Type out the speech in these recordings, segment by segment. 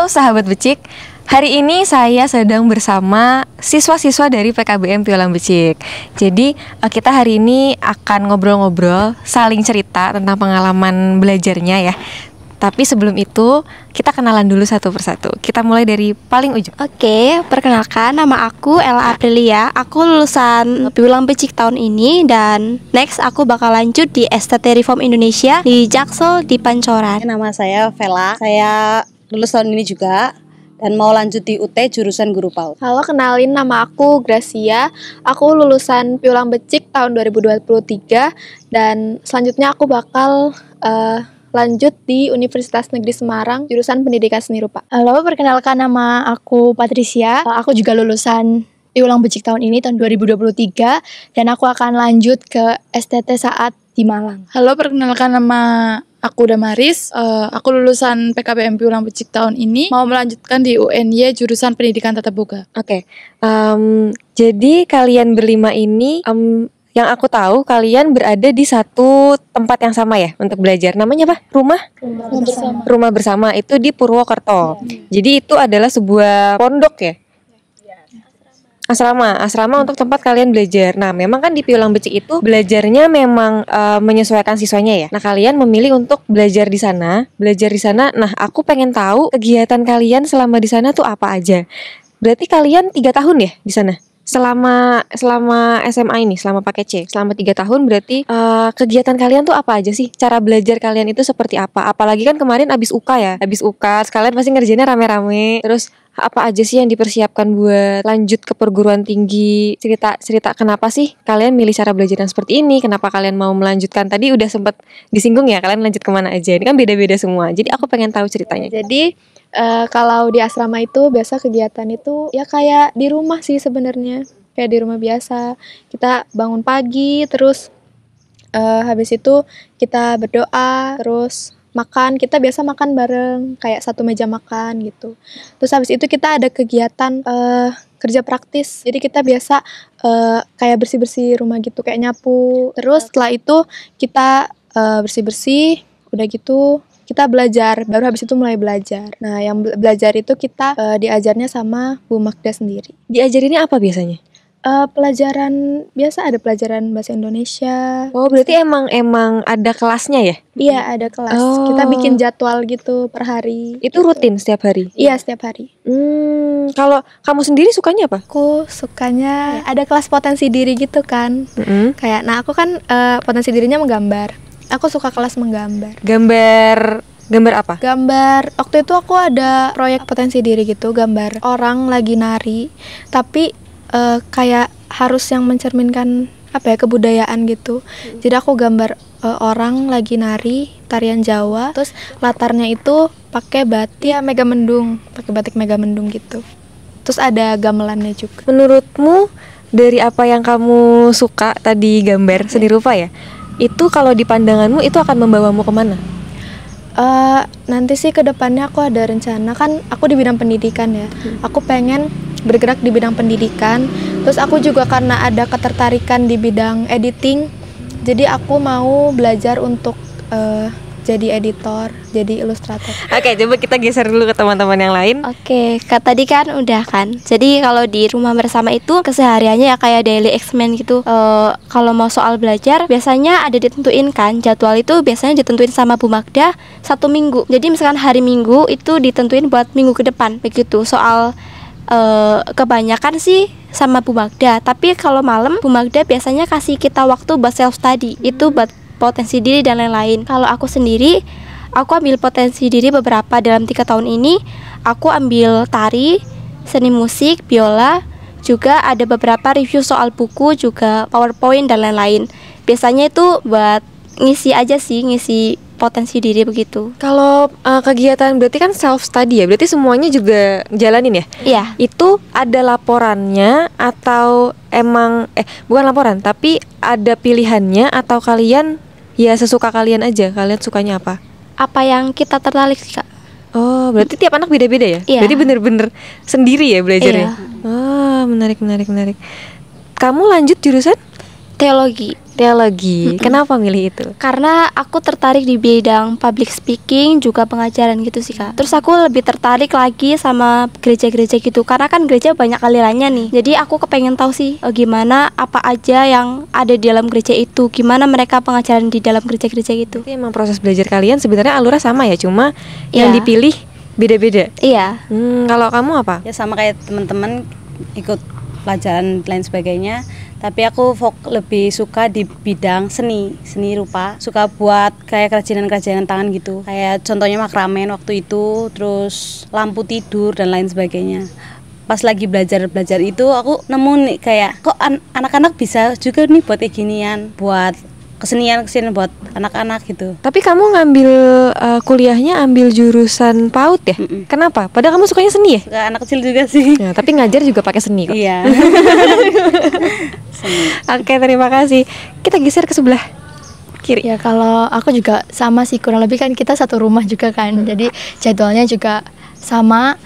Halo sahabat Becik, hari ini saya sedang bersama siswa-siswa dari PKBM Pialang Becik. Jadi kita hari ini akan ngobrol-ngobrol, saling cerita tentang pengalaman belajarnya ya. Tapi sebelum itu kita kenalan dulu satu persatu. Kita mulai dari paling ujung. Oke, perkenalkan nama aku Ella Aprilia. Aku lulusan Pialang Becik tahun ini dan next aku bakal lanjut di STT Reform Indonesia di Jaksel di Pancoran. Nama saya Vela, saya lulus tahun ini juga dan mau lanjut di UT jurusan Guru PAUD. Halo, kenalin nama aku Gracia. Aku lulusan Pialang Becik tahun 2023 dan selanjutnya aku bakal lanjut di Universitas Negeri Semarang jurusan Pendidikan Seni Rupa. Halo, perkenalkan nama aku Patricia. Aku juga lulusan Pialang Becik tahun ini tahun 2023 dan aku akan lanjut ke STT saat di Malang. Halo, perkenalkan nama aku Damaris. Aku lulusan PKBM Pialang Becik tahun ini, mau melanjutkan di UNY jurusan Pendidikan Tatap Muka. Oke. Jadi kalian berlima ini yang aku tahu kalian berada di satu tempat yang sama ya untuk belajar. Namanya apa? Rumah bersama itu di Purwokerto. Jadi itu adalah sebuah pondok ya? Asrama untuk tempat kalian belajar. Nah, memang kan di Pialang Becik itu belajarnya memang menyesuaikan siswanya ya. Nah, kalian memilih untuk belajar di sana. Nah, aku pengen tahu kegiatan kalian selama di sana tuh apa aja. Berarti kalian 3 tahun ya di sana? Selama SMA ini, selama pakai C, selama 3 tahun berarti kegiatan kalian tuh apa aja sih? Cara belajar kalian itu seperti apa? Apalagi kan kemarin abis UK ya, sekalian pasti ngerjainnya rame-rame. Terus apa aja sih yang dipersiapkan buat lanjut ke perguruan tinggi? Cerita kenapa sih kalian milih cara belajar yang seperti ini? Kenapa kalian mau melanjutkan? Tadi udah sempat disinggung ya, kalian lanjut kemana aja? Ini kan beda-beda semua. Jadi aku pengen tahu ceritanya. Jadi kalau di asrama itu biasa kegiatan itu ya kayak di rumah sih sebenarnya, kayak di rumah biasa. Kita bangun pagi, terus habis itu kita berdoa, terus makan. Kita biasa makan bareng, kayak satu meja makan gitu. Terus habis itu kita ada kegiatan kerja praktis. Jadi kita biasa kayak bersih-bersih rumah gitu, kayak nyapu. Terus setelah itu kita bersih-bersih, udah gitu kita belajar, baru habis itu mulai belajar. Nah, yang belajar itu kita diajarnya sama Bu Magda sendiri. Diajarinnya apa biasanya? Pelajaran biasa, ada pelajaran bahasa Indonesia. Oh, berarti emang ada kelasnya ya? Iya, ada kelas. Kita bikin jadwal gitu per hari. Itu gitu. rutin setiap hari? Iya, setiap hari. Kalau kamu sendiri sukanya apa? Aku sukanya ada kelas potensi diri gitu kan. Kayak, nah aku kan potensi dirinya menggambar. Aku suka kelas menggambar. Gambar apa? Gambar, waktu itu aku ada proyek potensi diri gitu, gambar orang lagi nari, tapi kayak harus yang mencerminkan apa ya, kebudayaan gitu. Jadi aku gambar orang lagi nari tarian Jawa, terus latarnya itu pakai batik Megamendung, pakai batik Megamendung gitu. Terus ada gamelannya juga. Menurutmu dari apa yang kamu suka tadi gambar seni rupa ya? Itu kalau di pandanganmu itu akan membawamu kemana? Nanti sih kedepannya aku ada rencana, kan aku di bidang pendidikan ya. Aku pengen bergerak di bidang pendidikan. Terus aku juga karena ada ketertarikan di bidang editing, jadi aku mau belajar untuk jadi editor, jadi ilustrator. Oke, coba kita geser dulu ke teman-teman yang lain. Oke, tadi kan udah kan. Jadi kalau di rumah bersama itu kesehariannya ya kayak daily experiment gitu. Kalau mau soal belajar biasanya ada ditentuin kan. Jadwal itu biasanya ditentuin sama Bu Magda 1 minggu. Jadi misalkan hari Minggu itu ditentuin buat minggu ke depan. Begitu. Soal kebanyakan sih sama Bu Magda. Tapi kalau malam Bu Magda biasanya kasih kita waktu buat self study. Itu buat potensi diri dan lain-lain. Kalau aku sendiri, aku ambil potensi diri beberapa dalam 3 tahun ini. Aku ambil tari, seni musik, biola, juga ada beberapa review soal buku, juga PowerPoint dan lain-lain. Biasanya itu buat ngisi aja sih, ngisi potensi diri begitu. Kalau kegiatan berarti kan self study ya, berarti semuanya juga jalanin ya? Iya. Itu ada laporannya atau emang bukan laporan, tapi ada pilihannya atau kalian ya sesuka kalian aja? Kalian sukanya apa? Apa yang kita tertarik sih, Kak? Oh, berarti tiap anak beda-beda ya? Iya. Berarti bener-bener sendiri ya belajarnya? Iya. Oh, menarik. Kamu lanjut jurusan? Teologi. Teologi. Kenapa milih itu? Karena aku tertarik di bidang public speaking juga pengajaran gitu sih Kak. Terus aku lebih tertarik lagi sama gereja-gereja gitu, karena kan gereja banyak alirannya nih. Jadi aku kepengen tahu sih gimana apa aja yang ada di dalam gereja itu, gimana mereka pengajaran di dalam gereja-gereja gitu. Jadi emang proses belajar kalian sebenarnya alurnya sama ya, cuma yang Iya. dipilih beda-beda. Iya. Kalau kamu apa? Ya sama kayak teman-teman ikut pelajaran lain sebagainya, tapi aku lebih suka di bidang seni rupa, suka buat kayak kerajinan tangan gitu, kayak contohnya makramen waktu itu, terus lampu tidur dan lain sebagainya. Pas lagi belajar itu aku nemu nih kayak kok anak-anak bisa juga nih buat kayak ginian, buat kesenian buat anak-anak gitu. Tapi kamu ngambil kuliahnya ambil jurusan PAUD ya? Kenapa? Padahal kamu sukanya seni ya? Suka anak kecil juga sih. Nah, tapi ngajar juga pakai seni kok. Iya. Oke, terima kasih. Kita geser ke sebelah kiri. Ya kalau aku juga sama sih, kurang lebih kan kita satu rumah juga kan. Jadi jadwalnya juga sama,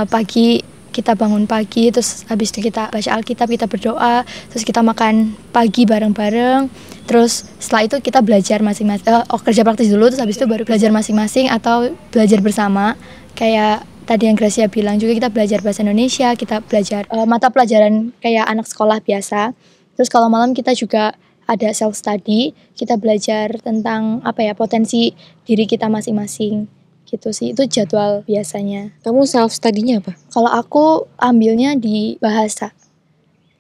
pagi kita bangun pagi, terus habis itu kita baca Alkitab, kita berdoa, terus kita makan pagi bareng-bareng, terus setelah itu kita belajar masing-masing, kerja praktis dulu, terus habis itu baru belajar masing-masing atau belajar bersama. Kayak tadi yang Gracia bilang juga, kita belajar bahasa Indonesia, kita belajar mata pelajaran kayak anak sekolah biasa. Terus kalau malam kita juga ada self study, kita belajar tentang potensi diri kita masing-masing. Gitu sih, itu jadwal biasanya. Kamu self study-nya apa? Kalau aku ambilnya di bahasa.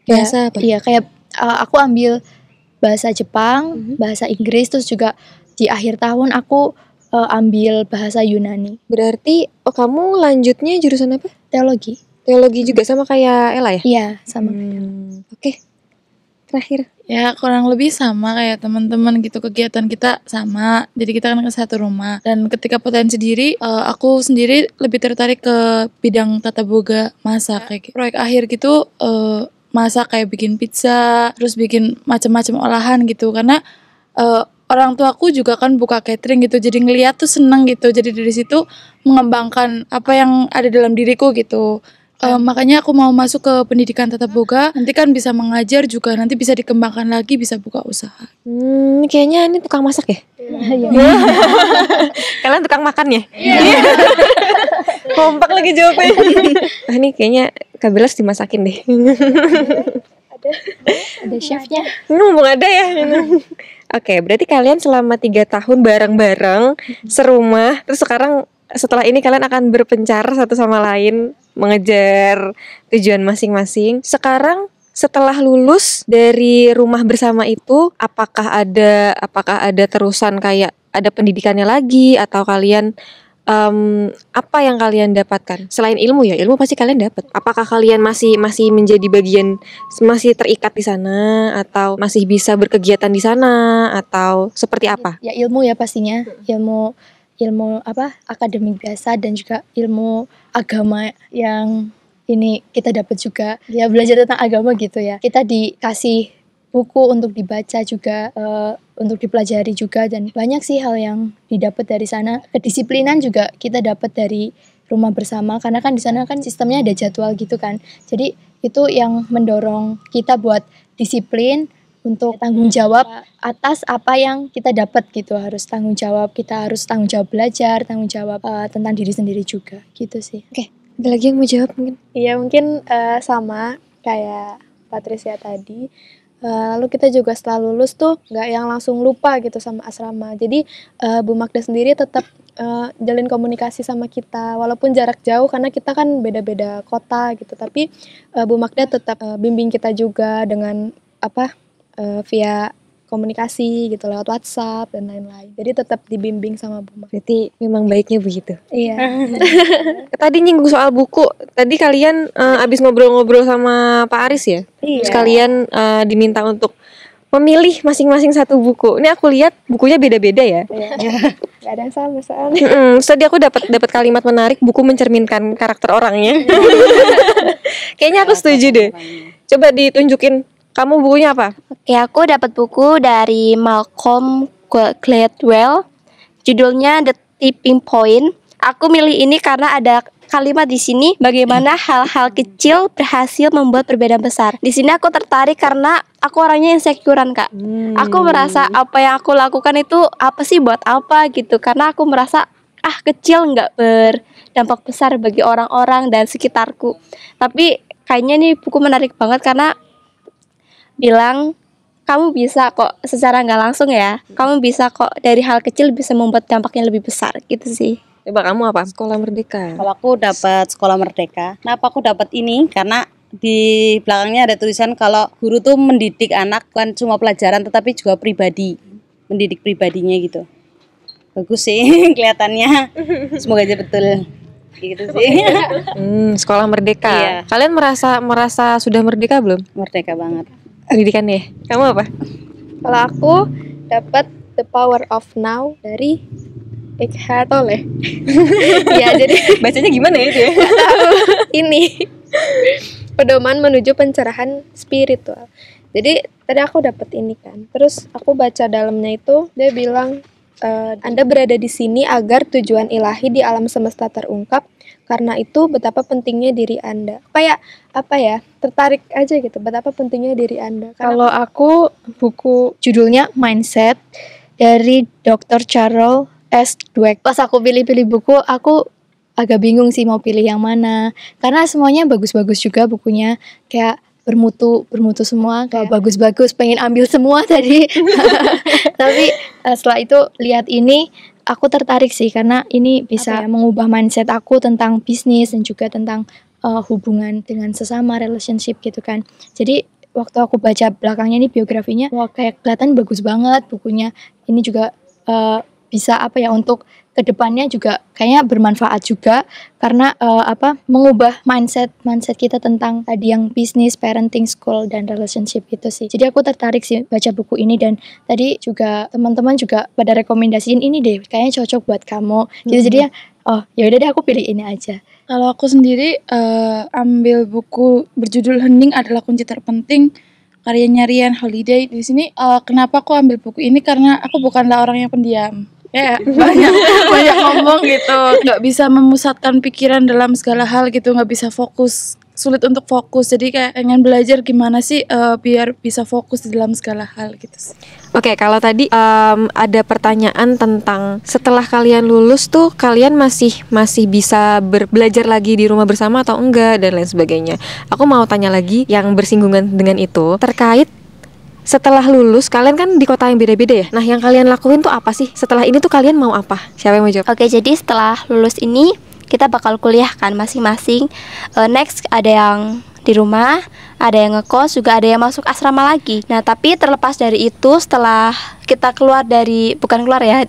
Bahasa apa? Iya, kayak aku ambil bahasa Jepang, bahasa Inggris, terus juga di akhir tahun aku ambil bahasa Yunani. Berarti kamu lanjutnya jurusan apa? Teologi. Teologi juga sama kayak Ella ya? Iya, sama. Oke. Terakhir. Ya kurang lebih sama kayak teman-teman gitu, kegiatan kita sama. Jadi kita kan ke satu rumah. Dan ketika potensi diri, aku sendiri lebih tertarik ke bidang tata boga masak kayak gitu. Proyek akhir gitu masak kayak bikin pizza, terus bikin macam-macam olahan gitu. Karena orang tuaku juga kan buka catering gitu. Jadi ngeliat tuh seneng gitu. Jadi dari situ mengembangkan apa yang ada dalam diriku gitu. Makanya aku mau masuk ke pendidikan tata boga. Nanti kan bisa mengajar juga, nanti bisa dikembangkan lagi, bisa buka usaha. Kayaknya ini tukang masak ya? Kalian tukang makan ya? Kompak lagi jawabnya. Ini kayaknya Kak Belas dimasakin deh. Ada chefnya. Ngomong ada ya. Oke, berarti kalian selama 3 tahun bareng-bareng serumah. Terus sekarang setelah ini kalian akan berpencar satu sama lain, mengejar tujuan masing-masing. Sekarang setelah lulus dari rumah bersama itu, apakah ada terusan kayak ada pendidikannya lagi, atau kalian apa yang kalian dapatkan selain ilmu ya? Ilmu pasti kalian dapat. Apakah kalian masih menjadi bagian, masih terikat di sana, atau masih bisa berkegiatan di sana, atau seperti apa? Ya ilmu ya pastinya. Ilmu akademik biasa dan juga ilmu agama yang ini kita dapat juga. Ya belajar tentang agama gitu ya. Kita dikasih buku untuk dibaca juga, untuk dipelajari juga, dan banyak sih hal yang didapat dari sana. Kedisiplinan juga kita dapat dari rumah bersama, karena kan di sana kan sistemnya ada jadwal gitu kan. Jadi itu yang mendorong kita buat disiplin, untuk tanggung jawab atas apa yang kita dapat gitu. Harus tanggung jawab, kita harus tanggung jawab belajar, tanggung jawab tentang diri sendiri juga gitu sih. Oke, ada lagi yang mau jawab mungkin? Iya, mungkin sama kayak Patricia tadi. Lalu kita juga setelah lulus tuh nggak yang langsung lupa gitu sama asrama. Jadi Bu Magda sendiri tetap jalin komunikasi sama kita walaupun jarak jauh, karena kita kan beda-beda kota gitu. Tapi Bu Magda tetap bimbing kita juga dengan via komunikasi gitu, lewat WhatsApp dan lain-lain. Jadi tetap dibimbing sama Bu Magda. Berarti memang baiknya begitu. Iya. Tadi nyinggung soal buku. Tadi kalian abis ngobrol-ngobrol sama Pak Aris ya? Iya. Terus kalian diminta untuk memilih masing-masing satu buku. Ini aku lihat bukunya beda-beda ya. Iya. Gak ada yang sama soalnya. Terus tadi aku dapat kalimat menarik, buku mencerminkan karakter orangnya. Kayaknya aku setuju deh. Coba ditunjukin, kamu bukunya apa? Oke, aku dapat buku dari Malcolm Gladwell. Judulnya The Tipping Point. Aku milih ini karena ada kalimat di sini, bagaimana hal-hal kecil berhasil membuat perbedaan besar. Di sini aku tertarik karena aku orangnya insecurean, Kak. Aku merasa apa yang aku lakukan itu apa sih, buat apa gitu. Karena aku merasa kecil, nggak berdampak besar bagi orang-orang dan sekitarku. Tapi kayaknya nih buku menarik banget karena bilang kamu bisa kok, secara nggak langsung ya, kamu bisa kok dari hal kecil bisa membuat dampaknya lebih besar gitu sih. Coba kamu apa? Sekolah Merdeka. Kalau aku dapat Sekolah Merdeka. Kenapa aku dapat ini? Karena di belakangnya ada tulisan kalau guru tuh mendidik anak bukan cuma pelajaran tetapi juga pribadi, mendidik pribadinya gitu. Bagus sih kelihatannya. Semoga aja betul. Gitu sih. Sekolah Merdeka. Iya. Kalian merasa sudah merdeka belum? Merdeka banget. Pendidikannya. Kamu apa? Kalau aku dapat The Power of Now dari Eckhart Tolle. Ya, jadi Bacanya gimana ya itu ya? ini pedoman menuju pencerahan spiritual. Jadi tadi aku dapat ini kan. Terus aku baca dalamnya itu dia bilang Anda berada di sini agar tujuan ilahi di alam semesta terungkap. Karena itu betapa pentingnya diri Anda. Kayak apa ya? Tertarik aja gitu. Betapa pentingnya diri Anda. Kalau aku buku judulnya Mindset dari Dr. Charles S. Dweck. Pas aku pilih-pilih buku, aku agak bingung sih mau pilih yang mana. Karena semuanya bagus-bagus juga bukunya. Kayak bermutu semua, kayak bagus-bagus, pengen ambil semua tadi. Tapi setelah itu lihat ini, aku tertarik sih karena ini bisa mengubah mindset aku tentang bisnis dan juga tentang hubungan dengan sesama, relationship gitu kan. Jadi waktu aku baca belakangnya ini biografinya, wah kayak kelihatan bagus banget bukunya. Ini juga bisa untuk kedepannya juga kayaknya bermanfaat juga karena mengubah mindset kita tentang tadi yang bisnis, parenting, school dan relationship itu sih. Jadi aku tertarik sih baca buku ini dan tadi juga teman-teman juga pada rekomendasiin ini deh, kayaknya cocok buat kamu. Gitu jadi ya udah deh aku pilih ini aja. Kalau aku sendiri ambil buku berjudul Hening Adalah Kunci Terpenting karyanya Ryan Holiday. Di sini kenapa aku ambil buku ini karena aku bukanlah orang yang pendiam. Ya, banyak ngomong gitu, nggak bisa memusatkan pikiran dalam segala hal gitu, nggak bisa fokus, sulit untuk fokus. Jadi kayak pengen belajar gimana sih biar bisa fokus di dalam segala hal gitu. Oke, kalau tadi ada pertanyaan tentang setelah kalian lulus tuh kalian masih bisa belajar lagi di rumah bersama atau enggak dan lain sebagainya. Aku mau tanya lagi yang bersinggungan dengan itu terkait setelah lulus kalian kan di kota yang beda-beda ya. Nah, yang kalian lakuin tuh apa sih? Setelah ini tuh kalian mau apa? Siapa yang mau jawab? Oke, jadi setelah lulus ini kita bakal kuliah kan masing-masing. Next ada yang di rumah, ada yang ngekos, juga ada yang masuk asrama lagi. Nah, tapi terlepas dari itu, setelah kita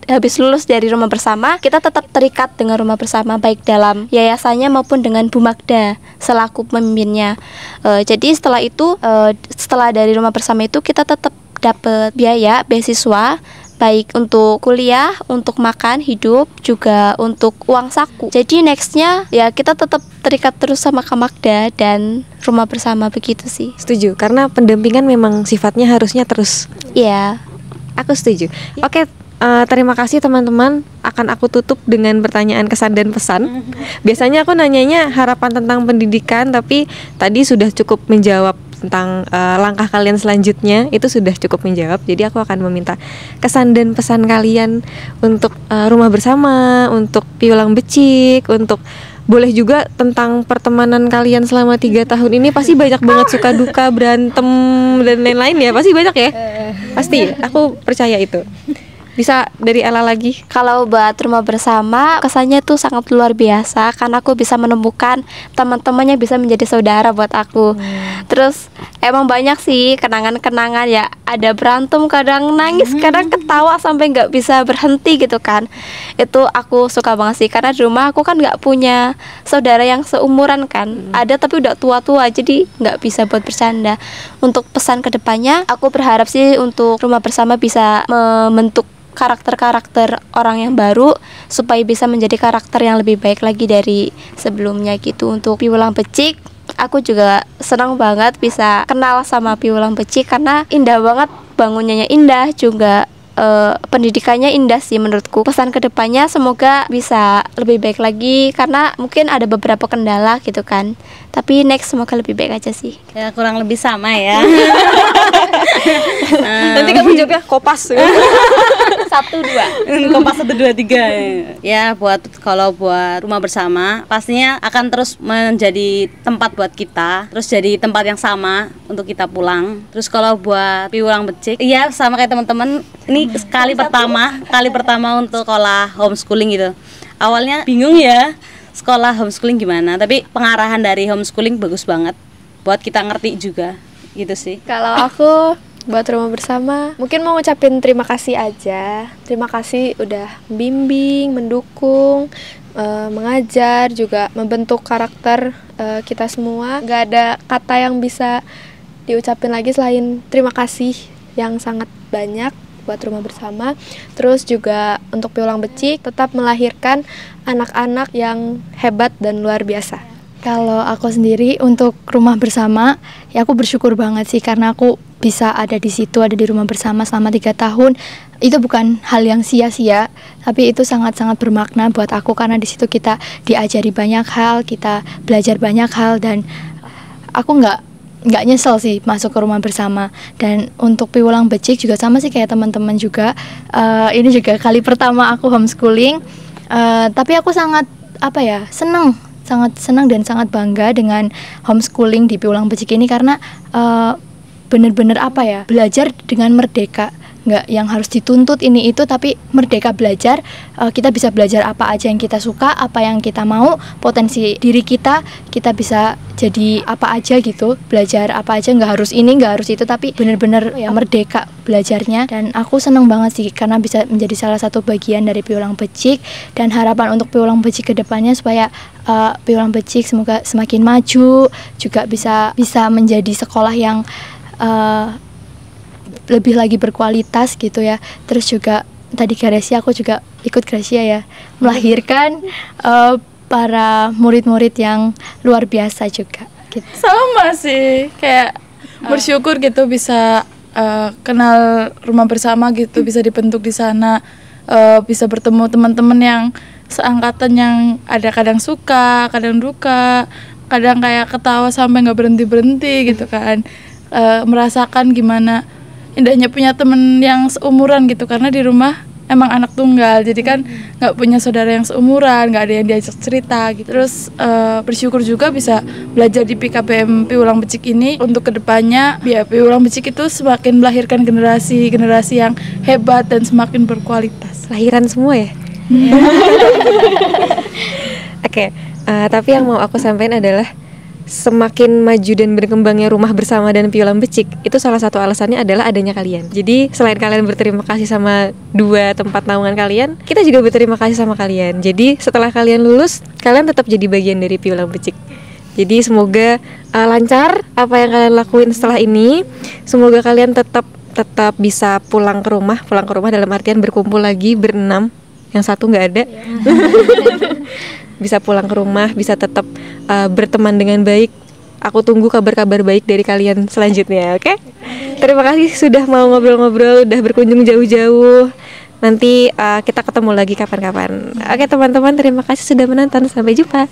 habis lulus dari rumah bersama, kita tetap terikat dengan rumah bersama, baik dalam yayasannya maupun dengan Bu Magda selaku pemimpinnya. Jadi setelah itu, setelah dari rumah bersama itu, kita tetap dapat biaya beasiswa, baik untuk kuliah, untuk makan, hidup, juga untuk uang saku. Jadi nextnya ya kita tetap terikat terus sama Kak Magda dan rumah bersama begitu sih. Setuju, karena pendampingan memang sifatnya harusnya terus. Iya. Aku setuju. Oke, terima kasih teman-teman. Akan aku tutup dengan pertanyaan kesan dan pesan. Biasanya aku nanyanya harapan tentang pendidikan, tapi tadi sudah cukup menjawab tentang langkah kalian selanjutnya, itu sudah cukup menjawab. Jadi aku akan meminta kesan dan pesan kalian untuk rumah bersama, untuk Piulang Becik, untuk boleh juga tentang pertemanan kalian selama 3 tahun ini. Pasti banyak banget suka duka, berantem dan lain-lain ya. Pasti banyak ya. Pasti, aku percaya itu. Bisa dari Ella lagi. Kalau buat rumah bersama, kesannya tuh sangat luar biasa karena aku bisa menemukan teman-temannya bisa menjadi saudara buat aku. Terus emang banyak sih kenangan-kenangan ya. Ada berantem, kadang nangis, kadang ketawa sampai nggak bisa berhenti gitu kan. Itu aku suka banget sih karena di rumah aku kan nggak punya saudara yang seumuran kan. Ada tapi udah tua-tua, jadi nggak bisa buat bercanda. Untuk pesan kedepannya, aku berharap sih untuk rumah bersama bisa membentuk karakter-karakter orang yang baru supaya bisa menjadi karakter yang lebih baik lagi dari sebelumnya gitu. Untuk Piulang Becik, aku juga senang banget bisa kenal sama Piulang Becik karena indah banget, bangunannya indah, juga pendidikannya indah sih menurutku. Pesan kedepannya semoga bisa lebih baik lagi, karena mungkin ada beberapa kendala gitu kan. Tapi next semoga lebih baik aja sih. Ya kurang lebih sama ya. Nanti kamu jawabnya Kopas. 1, 2. Kompas 1, 2, 3. Ya kalau buat rumah bersama pastinya akan terus menjadi tempat buat kita, terus jadi tempat yang sama untuk kita pulang. Terus kalau buat Piulang Becik, iya sama kayak teman-teman, ini kali pertama untuk sekolah homeschooling gitu. Awalnya bingung ya sekolah homeschooling gimana, tapi pengarahan dari homeschooling bagus banget buat kita ngerti juga gitu sih. Kalau aku buat rumah bersama, mungkin mau ngucapin terima kasih aja. Terima kasih udah bimbing, mendukung, mengajar, juga membentuk karakter kita semua. Gak ada kata yang bisa diucapin lagi selain terima kasih yang sangat banyak buat rumah bersama. Terus juga untuk Piulang Becik tetap melahirkan anak-anak yang hebat dan luar biasa. Kalau aku sendiri untuk rumah bersama, ya aku bersyukur banget sih karena aku bisa ada di situ, ada di rumah bersama selama 3 tahun. Itu bukan hal yang sia-sia, tapi itu sangat-sangat bermakna buat aku karena di situ kita diajari banyak hal, kita belajar banyak hal, dan aku nggak nyesel sih masuk ke rumah bersama. Dan untuk Piulang Becik juga sama sih kayak teman-teman juga. Ini juga kali pertama aku homeschooling, tapi aku sangat sangat senang dan sangat bangga dengan homeschooling di Piulang Becik ini karena bener-bener belajar dengan merdeka, nggak yang harus dituntut ini itu, tapi merdeka belajar. Kita bisa belajar apa aja yang kita suka, apa yang kita mau, potensi diri kita bisa jadi apa aja gitu, belajar apa aja, nggak harus ini nggak harus itu, tapi bener-bener ya merdeka belajarnya. Dan aku seneng banget sih karena bisa menjadi salah satu bagian dari Piulang Becik, dan harapan untuk Piulang Becik kedepannya supaya Piulang Becik semoga semakin maju, juga bisa menjadi sekolah yang lebih lagi berkualitas gitu ya. Terus juga tadi Gracia, aku juga ikut Gracia ya, melahirkan para murid-murid yang luar biasa juga gitu. Sama sih, kayak bersyukur gitu bisa kenal rumah bersama gitu, bisa dibentuk di sana, bisa bertemu teman-teman yang seangkatan yang ada kadang suka, kadang duka, kadang kayak ketawa sampai nggak berhenti gitu kan. Merasakan gimana indahnya punya temen yang seumuran gitu, karena di rumah emang anak tunggal, jadi kan nggak punya saudara yang seumuran, nggak ada yang diajak cerita gitu. Terus bersyukur juga bisa belajar di PKBM Piulang Becik ini untuk kedepannya biar Piulang Becik itu semakin melahirkan generasi yang hebat dan semakin berkualitas. Lahiran semua ya. Oke, tapi yang mau aku sampaikan adalah semakin maju dan berkembangnya rumah bersama dan Piulang Becik, itu salah satu alasannya adalah adanya kalian. Jadi selain kalian berterima kasih sama 2 tempat naungan kalian, kita juga berterima kasih sama kalian. Jadi setelah kalian lulus, kalian tetap jadi bagian dari Piulang Becik. Jadi semoga lancar apa yang kalian lakuin setelah ini. Semoga kalian tetap bisa pulang ke rumah dalam artian berkumpul lagi berenam, yang satu nggak ada. Bisa pulang ke rumah, bisa tetap berteman dengan baik. Aku tunggu kabar-kabar baik dari kalian selanjutnya, oke? Terima kasih sudah mau ngobrol-ngobrol, udah berkunjung jauh-jauh. Nanti kita ketemu lagi kapan-kapan. Oke teman-teman, terima kasih sudah menonton. Sampai jumpa.